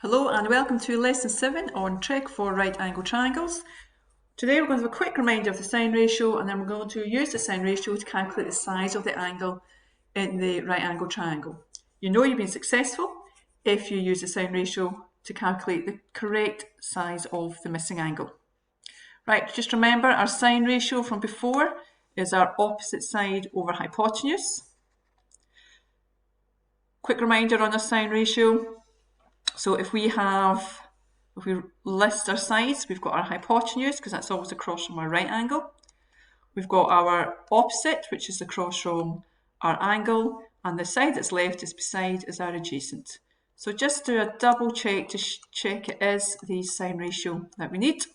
Hello and welcome to lesson 7 on trig for right angle triangles. Today we're going to have a quick reminder of the sine ratio, and then we're going to use the sine ratio to calculate the size of the angle in the right angle triangle. You know you've been successful if you use the sine ratio to calculate the correct size of the missing angle. Right, just remember our sine ratio from before is our opposite side over hypotenuse. Quick reminder on the sine ratio. So if we list our sides, we've got our hypotenuse, because that's always across from our right angle. We've got our opposite, which is across from our angle, and the side that's left is beside is our adjacent. So just do a double check to check it is the sine ratio that we need.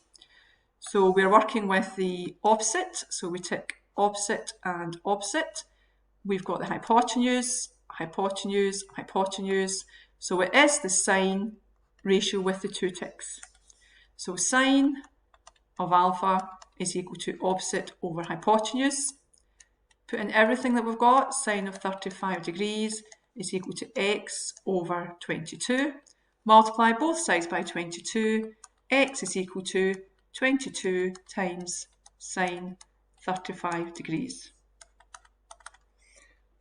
So we're working with the opposite, so we tick opposite and opposite. We've got the hypotenuse, hypotenuse, hypotenuse. So it is the sine ratio with the two ticks. So sine of alpha is equal to opposite over hypotenuse. Put in everything that we've got. Sine of 35 degrees is equal to x over 22. Multiply both sides by 22. X is equal to 22 times sine 35 degrees.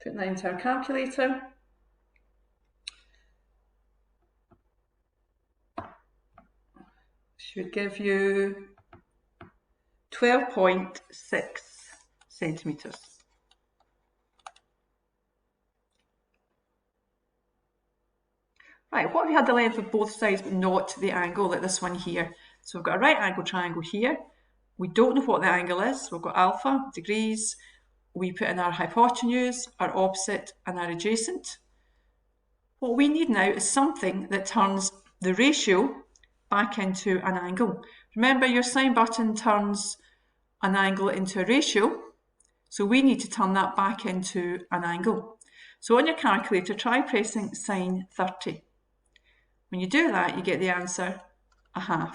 Put that into our calculator. Should give you 12.6 centimetres. Right, what if we had the length of both sides but not the angle, like this one here? So we've got a right angle triangle here. We don't know what the angle is. We've got alpha, degrees. We put in our hypotenuse, our opposite, and our adjacent. What we need now is something that turns the ratio back into an angle. Remember, your sine button turns an angle into a ratio, so we need to turn that back into an angle. So on your calculator, try pressing sine 30. When you do that, you get the answer 1/2.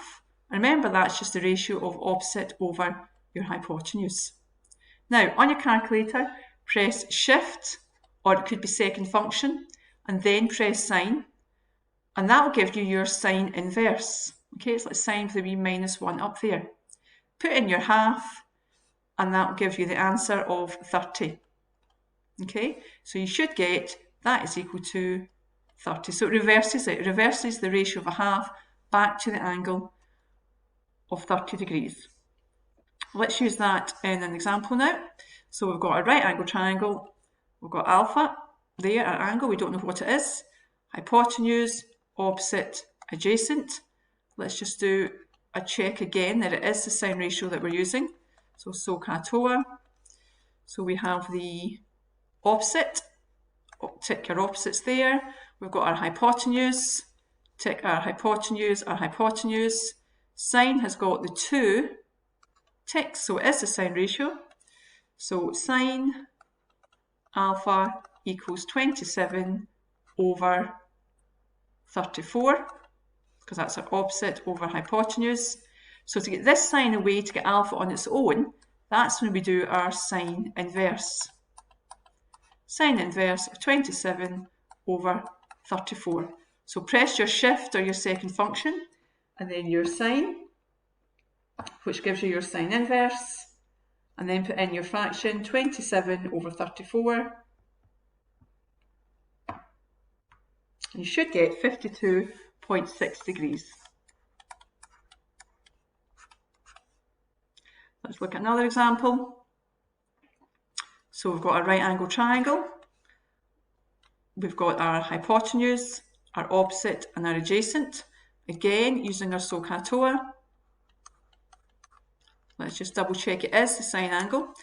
Remember, that's just the ratio of opposite over your hypotenuse. Now, on your calculator, press shift, or it could be second function, and then press sine, and that will give you your sine inverse. Okay, it's like sine with the wee -1 up there. Put in your 1/2, and that will give you the answer of 30. Okay, so you should get that is equal to 30. So it reverses it. It reverses the ratio of 1/2 back to the angle of 30 degrees. Let's use that in an example now. So we've got a right angle triangle. We've got alpha there, our angle. We don't know what it is. Hypotenuse, opposite, adjacent. Let's just do a check again that it is the sine ratio that we're using. So SOHCAHTOA. So we have the opposite. Tick your opposites there. We've got our hypotenuse. Tick our hypotenuse, our hypotenuse. Sine has got the 2 ticks, so it is the sine ratio. So sine alpha equals 27 over 34, because that's our opposite over hypotenuse. So to get this sine away, to get alpha on its own, that's when we do our sine inverse. Sine inverse of 27 over 34. So press your shift or your second function, and then your sine, which gives you your sine inverse, and then put in your fraction, 27 over 34. You should get 52.6 degrees. Let's look at another example. So we've got a right angle triangle. We've got our hypotenuse, our opposite, and our adjacent. Again, using our SOHCAHTOA. Let's just double check it is the sine angle.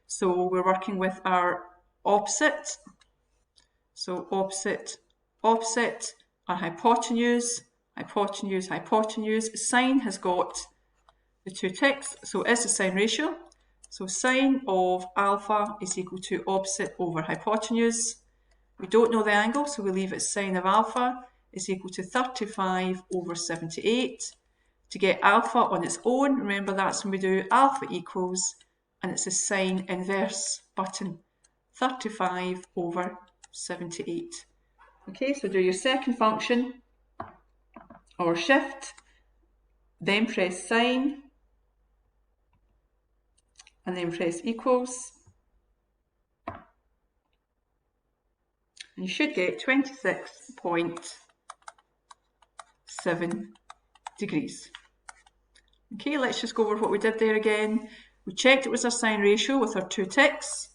So we're working with our opposite. So opposite, opposite, our hypotenuse, hypotenuse, hypotenuse. Sine has got the 2 ticks, so it is the sine ratio. So sine of alpha is equal to opposite over hypotenuse. We don't know the angle, so we leave it sine of alpha is equal to 35 over 78. To get alpha on its own, remember that's when we do alpha equals, and it's a sine inverse button, 35 over 78. Okay, so do your second function, or shift, then press sine, and then press equals. And you should get 26.7 degrees. Okay, let's just go over what we did there again. We checked it was our sine ratio with our 2 ticks.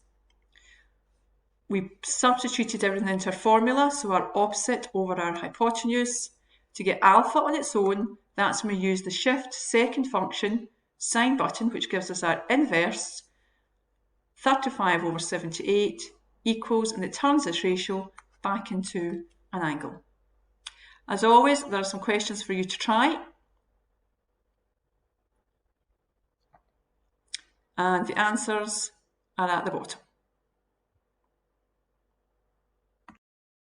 We substituted everything into our formula, so our opposite over our hypotenuse. To get alpha on its own, that's when we use the shift second function, sine button, which gives us our inverse, 35/78 equals, and it turns this ratio back into an angle. As always, there are some questions for you to try. And the answers are at the bottom.